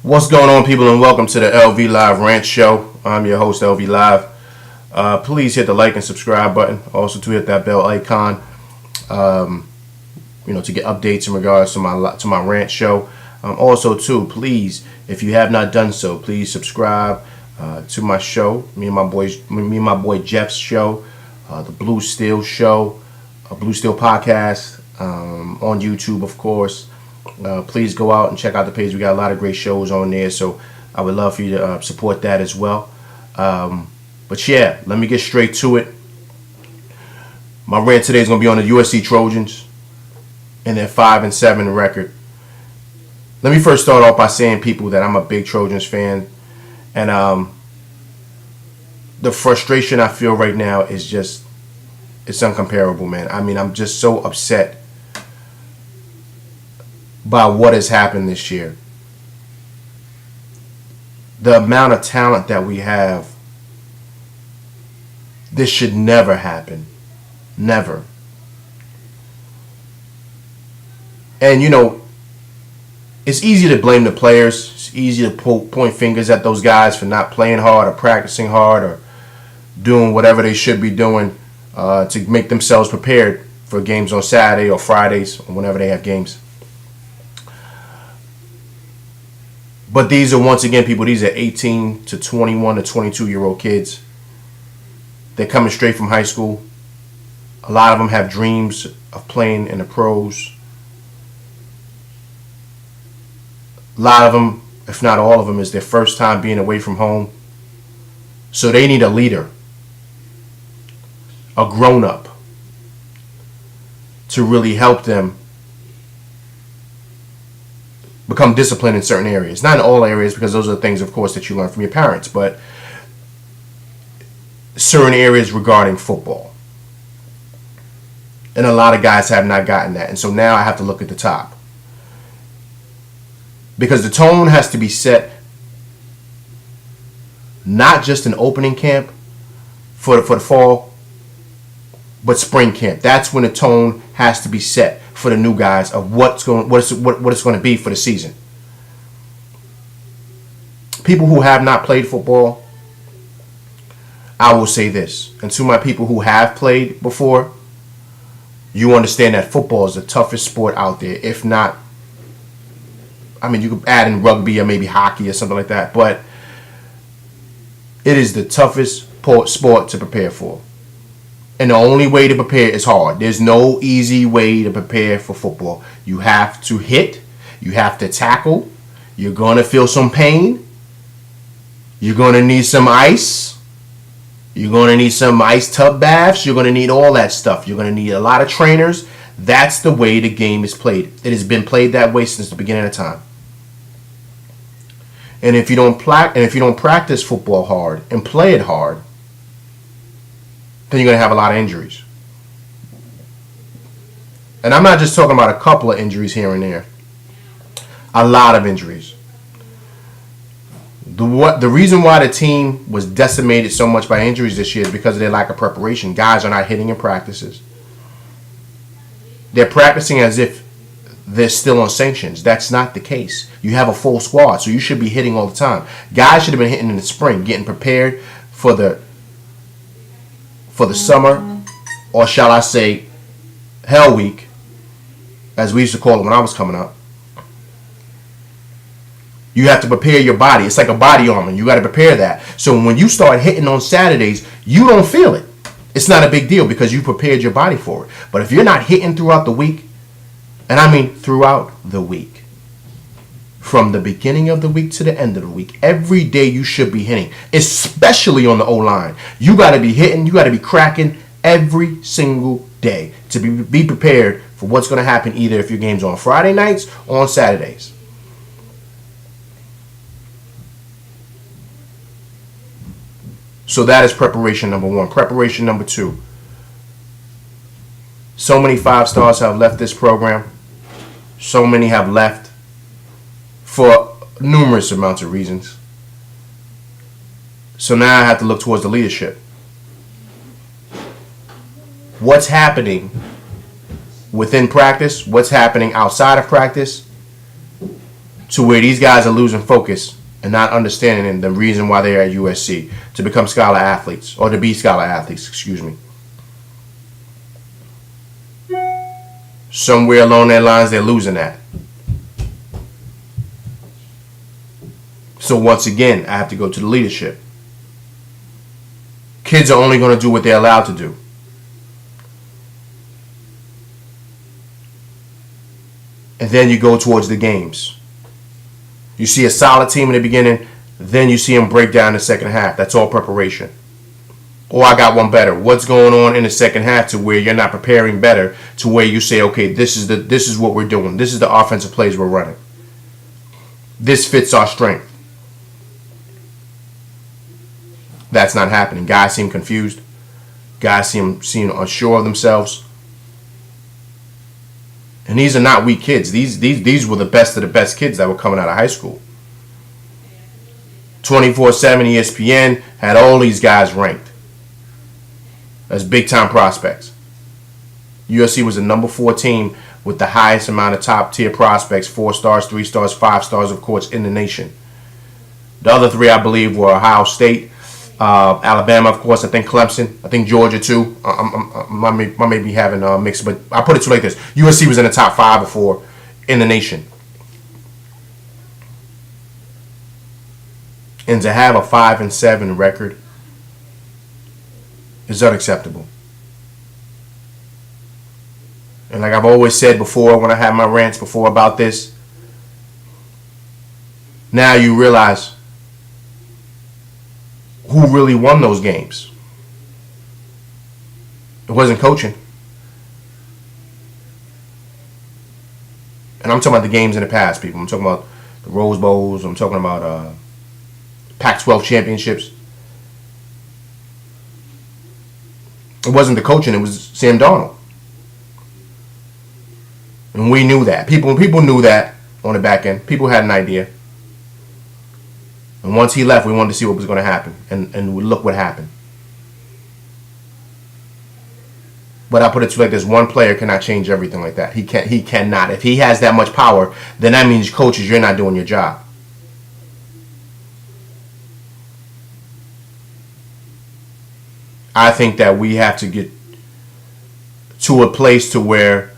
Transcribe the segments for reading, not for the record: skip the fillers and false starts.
What's going on, people, and welcome to the LV Live Rant Show. I'm your host, LV Live. Please hit the like and subscribe button. Also, to hit that bell icon, to get updates in regards to my rant show. Also, too, please, if you have not done so, please subscribe to my show. Me and my boy Jeff's show, the Blue Steel Show, Blue Steel Podcast on YouTube, of course. Please go out and check out the page. We got a lot of great shows on there, so I would love for you to support that as well. But yeah, let me get straight to it. My rant today is going to be on the USC Trojans and their 5-7 record. Let me first start off by saying, people, that I'm a big Trojans fan, and the frustration I feel right now is it's uncomparable, man. I mean, I'm just so upset by what has happened this year. The amount of talent that we have, this should never happen. Never. And it's easy to blame the players. It's easy to point fingers at those guys for not playing hard or practicing hard or doing whatever they should be doing to make themselves prepared for games on Saturday or Fridays or whenever they have games. But these are, once again, people, these are 18 to 21 to 22-year-old kids. They're coming straight from high school. A lot of them have dreams of playing in the pros. A lot of them, if not all of them, is their first time being away from home. So they need a leader, a grown-up, to really help them become disciplined in certain areas. Not in all areas, because those are the things, of course, that you learn from your parents, but certain areas regarding football. And a lot of guys have not gotten that. And so now I have to look at the top. Because the tone has to be set not just in opening camp for the fall, but spring camp. That's when the tone has to be set for the new guys of what it's going to be for the season. People who have not played football, I will say this, and to my people who have played before, you understand that football is the toughest sport out there. If not, I mean, you could add in rugby or maybe hockey or something like that, but it is the toughest sport to prepare for. And the only way to prepare is hard. There's no easy way to prepare for football. You have to hit. You have to tackle. You're going to feel some pain. You're going to need some ice. You're going to need some ice tub baths. You're going to need all that stuff. You're going to need a lot of trainers. That's the way the game is played. It has been played that way since the beginning of time. And if you don't practice football hard and play it hard, then you're going to have a lot of injuries. And I'm not just talking about a couple of injuries here and there. A lot of injuries. The reason why the team was decimated so much by injuries this year is because of their lack of preparation. Guys are not hitting in practices. They're practicing as if they're still on sanctions. That's not the case. You have a full squad, so you should be hitting all the time. Guys should have been hitting in the spring, getting prepared for the summer, or shall I say, Hell Week, as we used to call it when I was coming up. You have to prepare your body. It's like a body armor. You got to prepare that. So when you start hitting on Saturdays, you don't feel it. It's not a big deal because you prepared your body for it. But if you're not hitting throughout the week, and I mean throughout the week, from the beginning of the week to the end of the week, every day you should be hitting, especially on the O-line. You got to be hitting, you got to be cracking every single day to be prepared for what's going to happen, either if your game's on Friday nights or on Saturdays. So that is preparation number one. Preparation number two. So many 5-stars have left this program. So many have left for numerous amounts of reasons. So now I have to look towards the leadership. What's happening within practice? What's happening outside of practice? to where these guys are losing focus and not understanding the reason why they're at USC to become scholar athletes, or to be scholar athletes, excuse me. Somewhere along that lines, they're losing that. So once again, I have to go to the leadership. Kids are only going to do what they're allowed to do. And then you go towards the games. You see a solid team in the beginning, then you see them break down in the second half. That's all preparation. Or I got one better. What's going on in the second half to where you're not preparing better, to where you say, okay, this is what we're doing. This is the offensive plays we're running. This fits our strength. That's not happening. Guys seem confused. Guys seem unsure of themselves. And these are not weak kids. These were the best of the best kids that were coming out of high school. 24/7 ESPN had all these guys ranked as big-time prospects. USC was the number 4 team with the highest amount of top-tier prospects, 4 stars, 3 stars, 5 stars, of course, in the nation. The other 3, I believe, were Ohio State, Alabama, of course, I think Clemson, I think Georgia, too. I may be having a mix, but I put it to you like this. USC was in the top 5 or 4 in the nation. And to have a 5-7 record is unacceptable. And like I've always said before, when I had my rants before about this, now you realize who really won those games. It wasn't coaching. And I'm talking about the games in the past, people. I'm talking about the Rose Bowls. I'm talking about Pac-12 championships. It wasn't the coaching. It was Sam Darnold. And we knew that. People knew that on the back end. People had an idea. And once he left, we wanted to see what was going to happen. And look what happened. But I put it to you like this: one player cannot change everything like that. He cannot. If he has that much power, then that means coaches, you're not doing your job. I think that we have to get to a place to where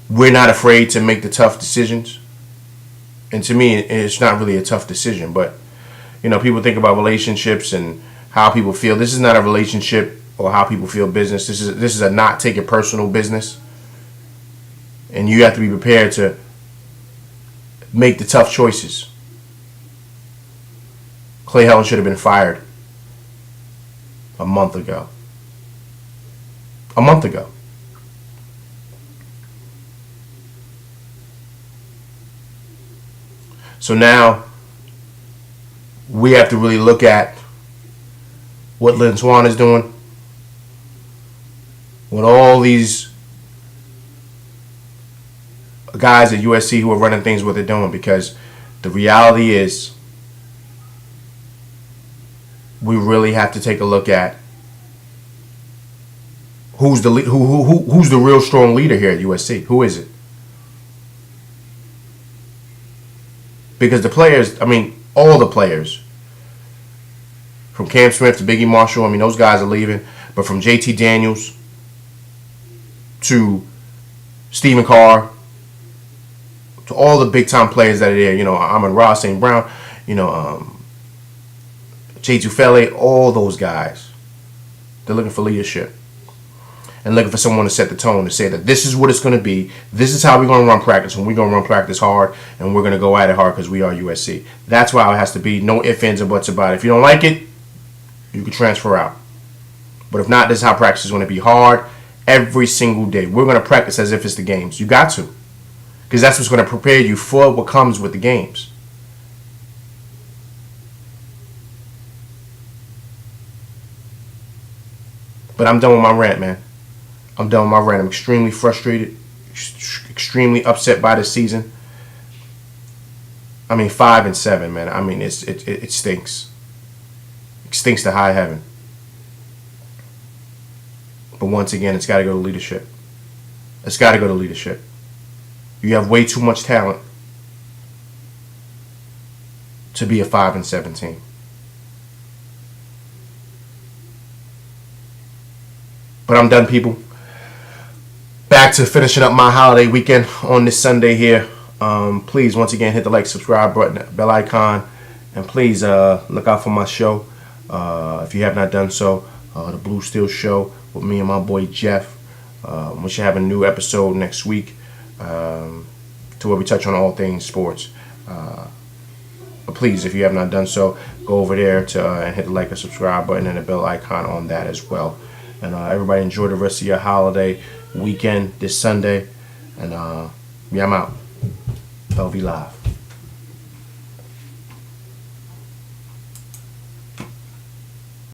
we're not afraid to make the tough decisions. And to me, it's not really a tough decision, but people think about relationships and how people feel. This is not a relationship or how people feel business. This is a not take it personal business. And you have to be prepared to make the tough choices. Clay Helton should have been fired a month ago. A month ago. So now we have to really look at what Lynn Swann is doing, what all these guys at USC who are running things, what they're doing, because the reality is we really have to take a look at who's the real strong leader here at USC. Who is it? Because the players, all the players, from Cam Smith to Biggie Marshall, those guys are leaving. But from JT Daniels to Stephen Carr to all the big-time players that are there, AMON-RA, St. Brown, Jay Tufele, all those guys, they're looking for leadership. And looking for someone to set the tone, to say that this is what it's going to be. This is how we're going to run practice. And we're going to run practice hard. And we're going to go at it hard because we are USC. That's why it has to be. No ifs, ands, or buts about it. If you don't like it, you can transfer out. But if not, this is how practice is going to be: hard every single day. We're going to practice as if it's the games. You got to. Because that's what's going to prepare you for what comes with the games. But I'm done with my rant, man. I'm done with my rant. I'm extremely frustrated, extremely upset by this season. 5-7, man. It stinks. It stinks to high heaven. But once again, it's got to go to leadership. It's got to go to leadership. You have way too much talent. to be a 5-7 team. But I'm done, people. Back to finishing up my holiday weekend on this Sunday here. Please, once again, hit the like, subscribe button, bell icon, and please look out for my show. If you have not done so, the Blue Steel Show with me and my boy Jeff. We should have a new episode next week to where we touch on all things sports. But please, if you have not done so, go over there and hit the like and subscribe button and the bell icon on that as well. And everybody enjoy the rest of your holiday weekend this Sunday. And yeah, I'm out. LV Live.